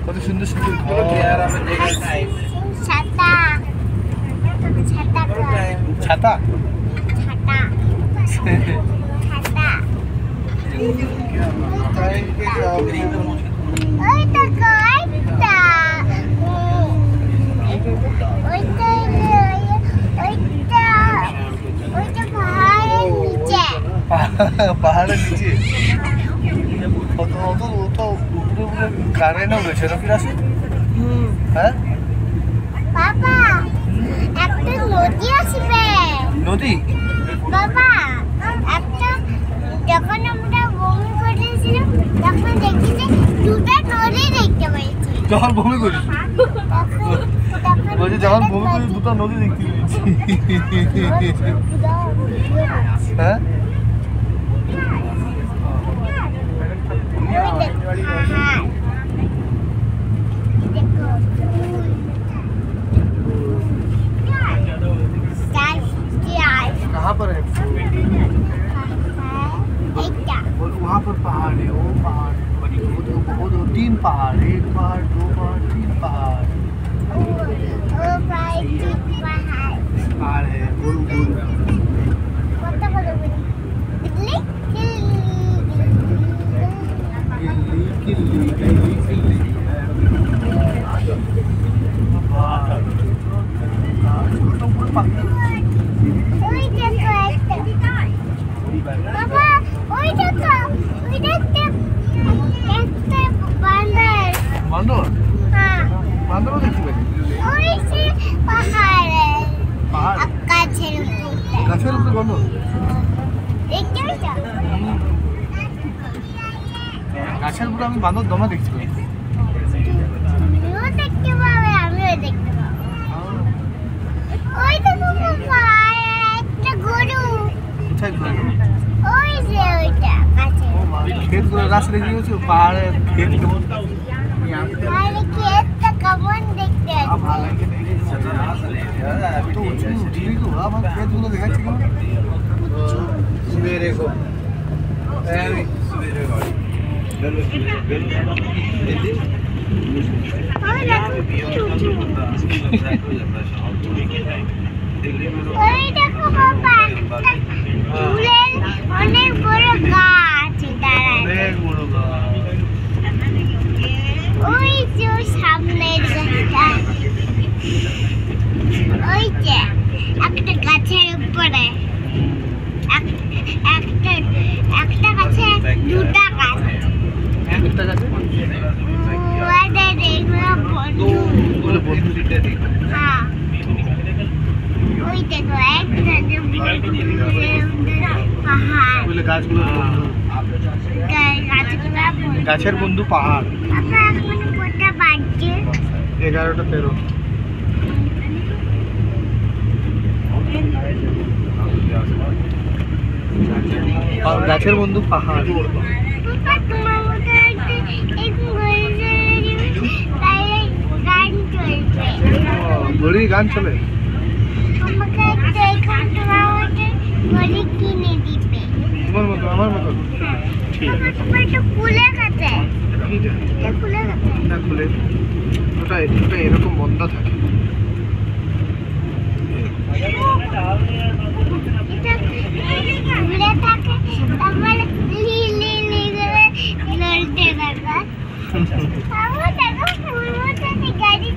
কত সুন্দর সুন্দর ঘর। ছাতা ছাতা ছাতা ছাতা ছাতা ওই দেখো ওইটা ওইটা ওইটা ওইটা পাহাড়ের নিচে পাহাড়ের নিচে কত অত অত উপরে উপরে কারেন্টও রয়েছে নাকি রাশি? হ্যাঁ বাবা একটা নদী আসবে। নদী? বাবা একটা যখন আমরা বমি করেছিলাম তখন দেখি যে দুটো নদী দেখতে পেয়েছি। যখন বমি করিস? বলছি যখন বমি করিস দুটো নদী দেখতে পেয়েছি। হ্যাঁ कहाँ पर है? वहाँ पर पहाड़ है, वो पहाड़ है, वो 3 पहाड़, 1 पहाड़ 2 पहाड़ 3 पहाड़ पहाड़ है गोल गोल। বাবা ওই দেখো ওই দেখতে একটা বান্দর। বান্দর? হ্যাঁ বান্দরও দেখতে পাই? ওই সে পাহাড়ে পাহাড় গাছের উপরে। গাছের উপরে বান্দর দেখতে পেয়েছো? গাছের উপরে আমি বান্দর দমা দেখতে পাই। তুমিও দেখতে পাবে আমিও দেখতে পাবো। ওই দেখো পাহাড়ে একটা গরু। কোথায় ঘুরে? ওই যে ওইটা গাছে। खेत को रास्ते देखी हो पहाड़ है खेत केमन আরে ক্ষেতটা কেমন দেখতে अब हालांकि नहीं तो उठी को अब खेत को देखा चाहिए सवेरे को सवेरे गाड़ी ওই দেখো বাবা একটা ফুলের অনেক বড় গাছ দাঁড়ায়। অনেক বড় গাছ ওই যে ওই সামনের গাছটা ওই যে একটা গাছের উপরে একটা গাছে দুটা গাছ একটা গাছে ওদের এগুলো বন্ধু। বলে বন্ধু দিতে দেখো হ্যাঁ ওই দেখো একটা যে পাহাড় বলে গাছগুলো গাছগুলো গাছের বন্ধু পাহাড়। আমরা এখন কোনটা বাজছে? 11টা 13 और गाছের বন্ধু পাহাড়। বাবা তোমার মতো এক গান চলছে। ঘড়ি গান চলে আমাকে একটা এখন তোমার মতো ঘড়ি কিনে দিবে। তোমার মতো আমার মতো ঠিক বাবা তোমার একটু খুলে গেছে। এটা খুলে গেছে। না খুলে ওটা ওটা এরকম বন্ধ থাকে। এটা খুলে থাকে তারপরে লি লি লি করে নড়তে থাকে। বাবা দেখো তোমার মতো গাড়ি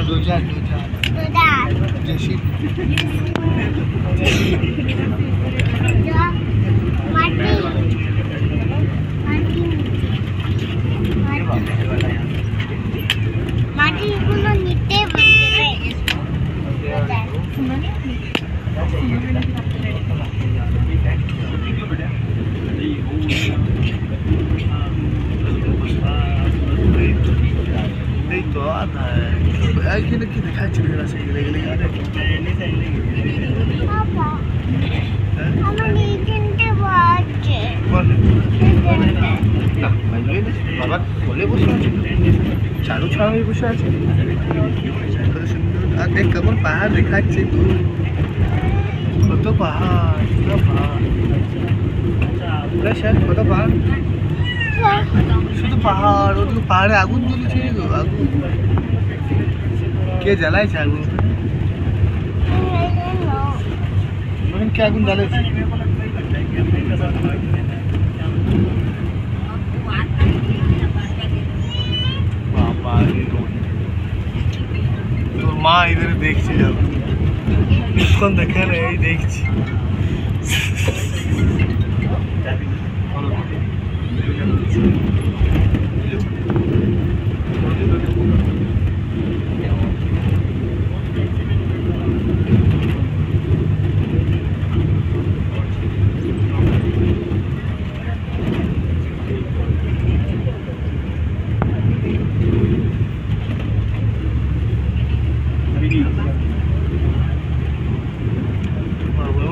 দুজা দুটা জেসি মাটি মাটিগুলো নিতে বলছে। এই তো এইখানে কি দেখাচ্ছে রাস্তা গেলে গেলে বাবা আমার এইখানটা বাজছে। না বাবা কোলে বসে আছে চালু ছাড়া হয়ে বসে আছে কত সুন্দর। আর দেখ কেমন পাহাড় দেখাচ্ছে তো কত পাহাড় পুরো পাহাড় কত পাহাড় শুধু পাহাড়, ওদিকে পাহাড়ে আগুন জ্বলেছে গো, আগুন। কে জ্বালাইছে আগুন? ওখানে কে আগুন জ্বালাইছে? বাবা রে, তোর মা এদের দেখছে, যাও কিছুক্ষণ দেখে না, এই দেখছি।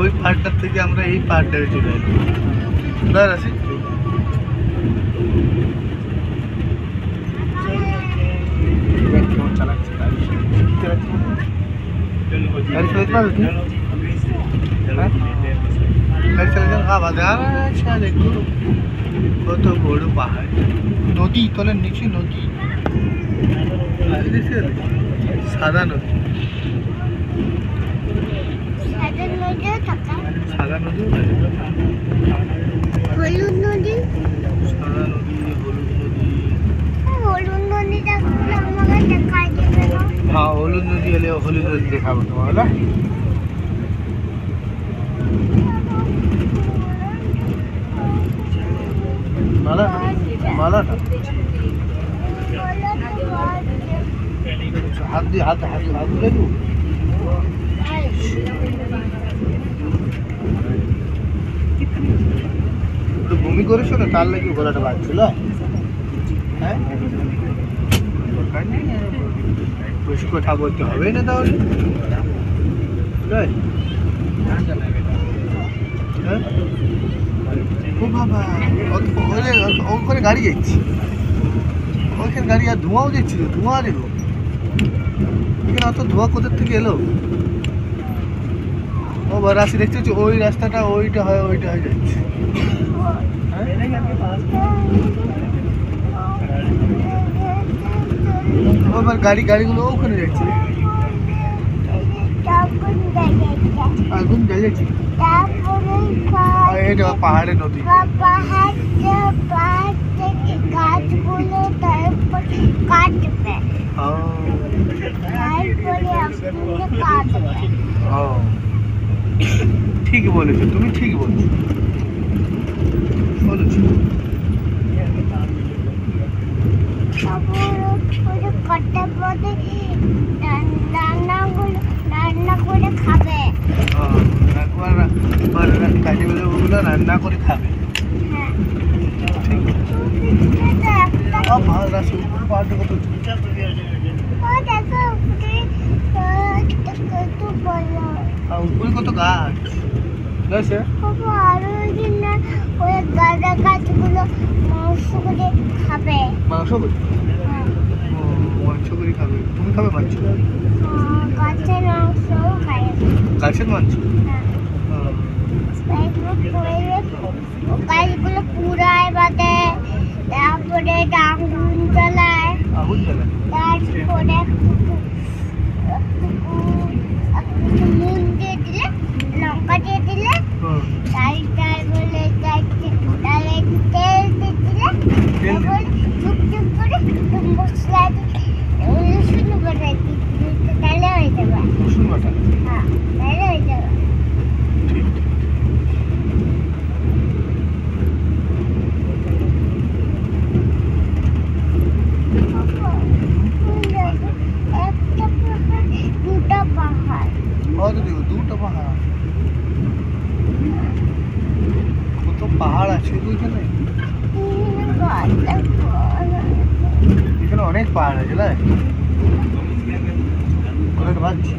ওই পাহাড়টার থেকে আমরা এই পাহাড়টায় চলে আসি। আসি চালাচ্ছে গাড়ি চালাতে পারবে? গাড়ি চালাতে আওয়াজ আচ্ছা, দেখো কত বড় পাহাড়, নদী, তলের নিচে নদী, সাদা নদী, সাদা নদী, হলুদ নদী, সাদা নদী, হলুদ নদী। হলুদ নদীটা আমাকে দেখাই দেবে না? হ্যাঁ, হলুদ নদী হলে হলুদ নদী দেখাবো তোমার, হলো মালা মালাটা হাত দিয়ে হাত হাত হাত দেখো। একটু বমি করেছো না, তার লাগে গলাটা বাজছিল। হ্যাঁ, বেশি কথা বলতে হবে না তাহলে। হ্যাঁ, ও বাবা, ওখানে গাড়ি যাচ্ছে, ওইখানে গাড়ি আর ধোঁয়াও যাচ্ছিল, ধোঁয়া দেখো এখানে, অত ধোঁয়া কোথার থেকে এলো? ও রাস্তা দেখতে পাচ্ছি, ওই রাস্তাটা ওইটা হয়ে যাচ্ছে। আবার গাড়িগুলো ওখানে যাচ্ছে, আগুন জ্বালিয়েছি। এটা পাহাড়ের নদী, গাছগুলো তারপর কাটবে, ঠিকই বলেছো তুমি, ঠিকই বলছো, বলেছো। রান্না করে খাবে, ওগুলো রান্না করে খাবে। উপরে কত গাছ আছে, ওই গাছগুলো মাংস করে খাবে, মাংস করে, মাংস করে খাবে। তুমি খাবে মাংস? গাছের মাংস খায়, গাছের মাংস। গাছগুলো পুরায় বাদে, তারপরে আগুন জ্বালায়, আগুন জ্বালায়, তারপরে নুন দিয়ে দিলে, লঙ্কা দিয়ে দিলে, বলে তাহলে তেল দিয়ে দিলে, তারপর চুপ চুপ করে মশলা রসুন বাটা দিলে, তাহলে হয়ে যাবে। রসুন বাটা, হ্যাঁ, তাহলে হয়ে যাবে। দুটো পাহাড়, কত পাহাড় আছে ওইখানে, এখানে অনেক পাহাড় আছে না? বাচ্চা